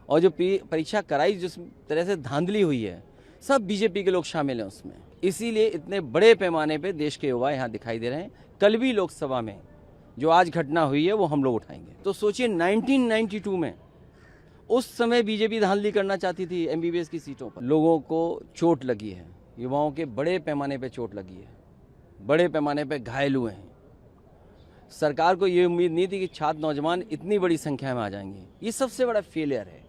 और जो परीक्षा कराई जिस तरह से धांधली हुई है, सब बीजेपी के लोग शामिल हैं उसमें। इसीलिए इतने बड़े पैमाने पे देश के युवा यहाँ दिखाई दे रहे हैं। कल भी लोकसभा में जो आज घटना हुई है वो हम लोग उठाएंगे। तो सोचिए 1992 में उस समय बीजेपी धांधली करना चाहती थी एमबीबीएस की सीटों पर। लोगों को चोट लगी है, युवाओं के बड़े पैमाने पे चोट लगी है, बड़े पैमाने पे घायल हुए हैं। सरकार को ये उम्मीद नहीं थी कि छात्र नौजवान इतनी बड़ी संख्या में आ जाएंगे। ये सबसे बड़ा फेलियर है।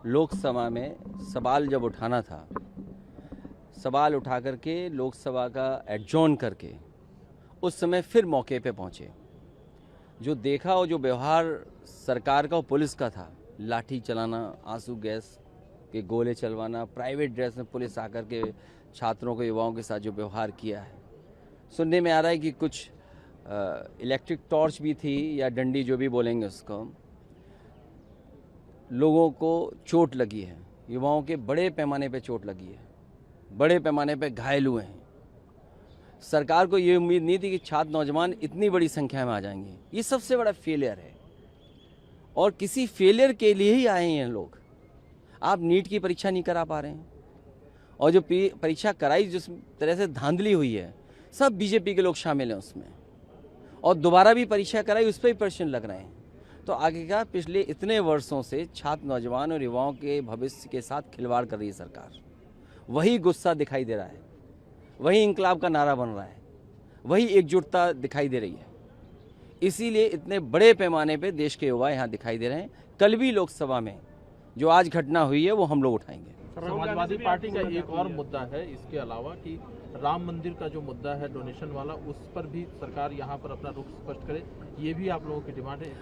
लोकसभा में सवाल जब उठाना था, सवाल उठा करके लोकसभा का एडजॉर्न करके उस समय फिर मौके पे पहुंचे। जो देखा और जो व्यवहार सरकार का और पुलिस का था, लाठी चलाना, आंसू गैस के गोले चलवाना, प्राइवेट ड्रेस में पुलिस आकर के छात्रों को, युवाओं के साथ जो व्यवहार किया है, सुनने में आ रहा है कि कुछ इलेक्ट्रिक टॉर्च भी थी या डंडी, जो भी बोलेंगे उसको। लोगों को चोट लगी है, युवाओं के बड़े पैमाने पे चोट लगी है, बड़े पैमाने पे घायल हुए हैं। सरकार को ये उम्मीद नहीं थी कि छात्र नौजवान इतनी बड़ी संख्या में आ जाएंगे। ये सबसे बड़ा फेलियर है और किसी फेलियर के लिए ही आए हैं लोग। आप नीट की परीक्षा नहीं करा पा रहे हैं और जो परीक्षा कराई जिस तरह से धांधली हुई है, सब बीजेपी के लोग शामिल हैं उसमें। और दोबारा भी परीक्षा कराई, उस पर भी प्रश्न लग रहे हैं। तो आगे का पिछले इतने वर्षों से छात्र, नौजवान और युवाओं के भविष्य के साथ खिलवाड़ कर रही है सरकार। वही गुस्सा दिखाई दे रहा है, वही इंकलाब का नारा बन रहा है, वही एकजुटता दिखाई दे रही है। इसीलिए इतने बड़े पैमाने पे देश के युवा यहाँ दिखाई दे रहे हैं। कल भी लोकसभा में जो आज घटना हुई है वो हम लोग उठाएंगे। समाजवादी पार्टी का एक और मुद्दा है इसके अलावा कि राम मंदिर का जो मुद्दा है डोनेशन वाला, उस पर भी सरकार यहाँ पर अपना रुख स्पष्ट करे, ये भी आप लोगों की डिमांड है।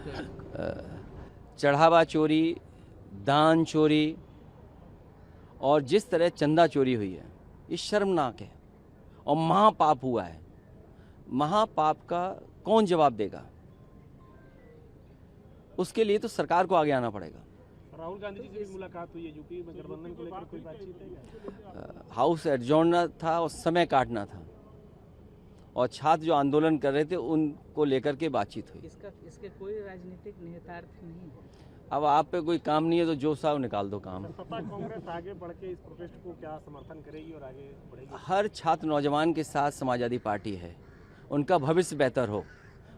चढ़ावा चोरी, दान चोरी और जिस तरह चंदा चोरी हुई है, ये शर्मनाक है और महापाप हुआ है। महापाप का कौन जवाब देगा? उसके लिए तो सरकार को आगे आना पड़ेगा। राहुल गांधी जी से भी मुलाकात हुई है, यूपी में गठबंधन को लेकर कोई बातचीत है? हाउस एडजॉर्न था और समय काटना था और छात्र जो आंदोलन कर रहे थे उनको लेकर के बातचीत हुई। इसके कोई राजनीतिक निहितार्थ नहीं है। अब आप पे कोई काम नहीं है तो जो साहब निकाल दो काम। सपा कांग्रेस आगे बढ़ के इस प्रोटेस्ट को क्या समर्थन करेगी और आगे बढ़ेगी? हर छात्र नौजवान के साथ समाजवादी पार्टी है, उनका भविष्य बेहतर हो।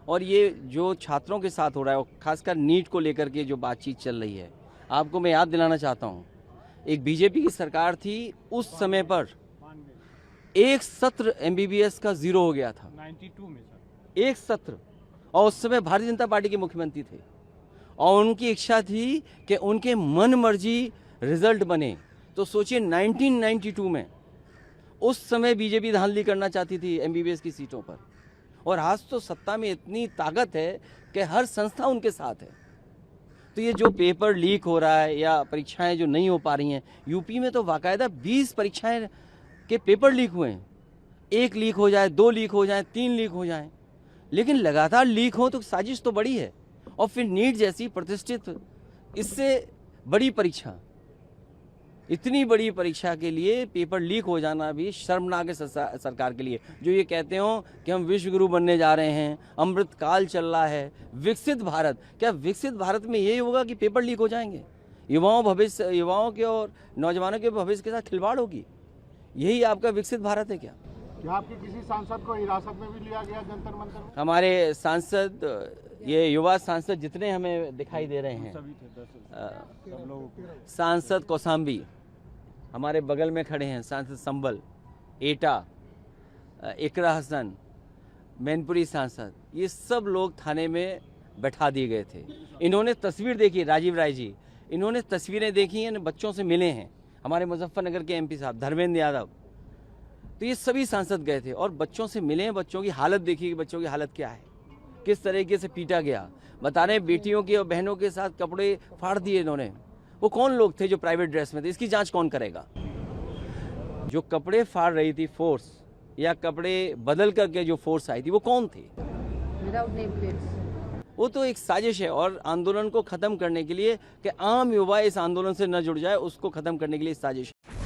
और ये जो छात्रों के साथ हो रहा है, खासकर नीट को लेकर के जो बातचीत चल रही है, आपको मैं याद दिलाना चाहता हूँ, एक बीजेपी की सरकार थी, उस समय पर एक सत्र एमबीबीएस का 0 हो गया था 92 में सर, एक सत्र। और उस समय भारतीय जनता पार्टी के मुख्यमंत्री थे और उनकी इच्छा थी कि उनके मन मर्जी रिजल्ट बने। तो सोचिए 1992 में उस समय बीजेपी धांधली करना चाहती थी एमबीबीएस की सीटों पर, और आज तो सत्ता में इतनी ताकत है कि हर संस्था उनके साथ है। तो ये जो पेपर लीक हो रहा है या परीक्षाएं जो नहीं हो पा रही हैं, यूपी में तो बाकायदा 20 परीक्षाएं के पेपर लीक हुए हैं। 1 लीक हो जाए, 2 लीक हो जाए, 3 लीक हो जाए, लेकिन लगातार लीक हो तो साजिश तो बड़ी है। और फिर नीट जैसी प्रतिष्ठित, इससे बड़ी परीक्षा, इतनी बड़ी परीक्षा के लिए पेपर लीक हो जाना भी शर्मनाक है सरकार के लिए। जो ये कहते हो कि हम विश्व गुरु बनने जा रहे हैं, अमृत काल चल रहा है, विकसित भारत, क्या विकसित भारत में यही होगा कि पेपर लीक हो जाएंगे? युवाओं के और नौजवानों के भविष्य के साथ खिलवाड़ होगी? यही आपका विकसित भारत है क्या? क्या आपके किसी सांसद को हिरासत में भी लिया गया जंतर मंतर में? हमारे सांसद, ये युवा सांसद जितने हमें दिखाई दे रहे हैं, सांसद कौशाम्बी हमारे बगल में खड़े हैं, सांसद संबल, एटा, इकरा हसन, मैनपुरी सांसद, ये सब लोग थाने में बैठा दिए गए थे। इन्होंने तस्वीर देखी, राजीव राय जी, इन्होंने तस्वीरें देखी हैं, बच्चों से मिले हैं। हमारे मुजफ्फरनगर के एमपी साहब धर्मेंद्र यादव, तो ये सभी सांसद गए थे और बच्चों से मिले हैं, बच्चों की हालत देखी कि बच्चों की हालत क्या है, किस तरीके से पीटा गया। बता रहे बेटियों की और बहनों के साथ कपड़े फाड़ दिए इन्होंने। वो कौन लोग थे जो प्राइवेट ड्रेस में थे? इसकी जांच कौन करेगा? जो कपड़े फाड़ रही थी फोर्स, या कपड़े बदल करके जो फोर्स आई थी, वो कौन थी? वो तो एक साजिश है। और आंदोलन को खत्म करने के लिए कि आम युवा इस आंदोलन से न जुड़ जाए, उसको खत्म करने के लिए साजिश है।